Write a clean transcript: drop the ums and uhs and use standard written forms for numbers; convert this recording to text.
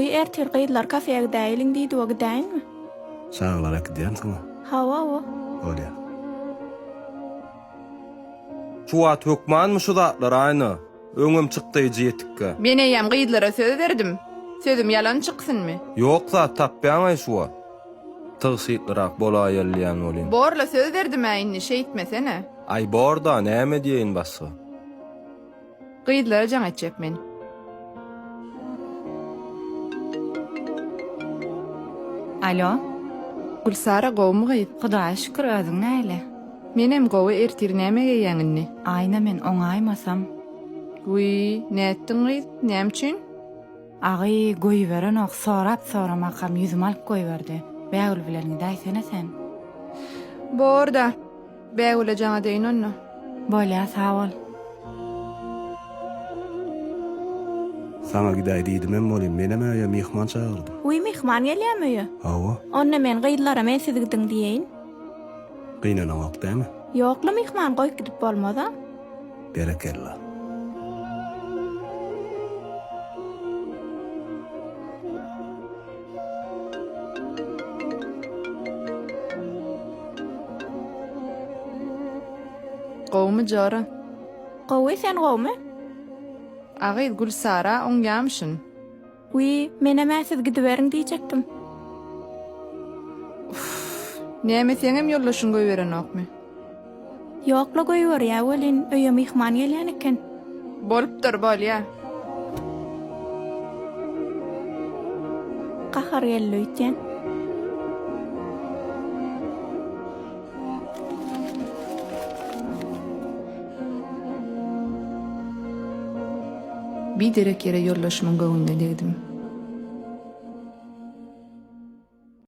ertir gyýdylar kafeýe gidäýin diýdi, o gidäýinmi? Sağlarak gidiyen sana. Hawa o. Olya. Şu wat hökmanmy şu zatlar aýny. Öňüm çykdy ýetikke. Men eýem gyýdylara söz berdim. Sözüm yalan çyksyňmy? Ýok zat tapýaňy şu. Tygsytlarak bola ýerleýän bolýan. Borla söz berdim äýni, şeýitmesene. Ay borda näme diýin basy? Gyýdylara jaň etjekmen. Alo, Gülsara gowmy gyýyp. Hudaýa şükür özüň näle? Menem gowy ertir näme geýýäňini? Aýna men oňaýmasam. Uy, näetdiň gyýyp? Näme üçin? Agy goýberen ok soramakam ýüzüme alyp goýberdi. Bägül bilen daýsana sen. Borda. Bägüle jaňa deýin onno. Bolýa sag bol. Sana giday diýdim men bolýan. Menem öýe mihman çağırdım. Uy mihman gelýärmi? Hawa. Onna men gyýdylara men sizi gidin diýeýin. Gynanamak dämi? Ýokla mihman goýup gidip bolmada. Berekella. Gowmy jara. Gowy sen gowmy? Agy Gülsara oňýamşyn. Uy, menem siz gidiberin diýjekdim. Näme seňem ýollaşyň goýberen okmy? Ýokla goýber ýa welin öýe mihman gelýän eken. Bolupdyr bolýa. Kahar gelýän. Bir derek yere ýollaşmam göwünde dedim.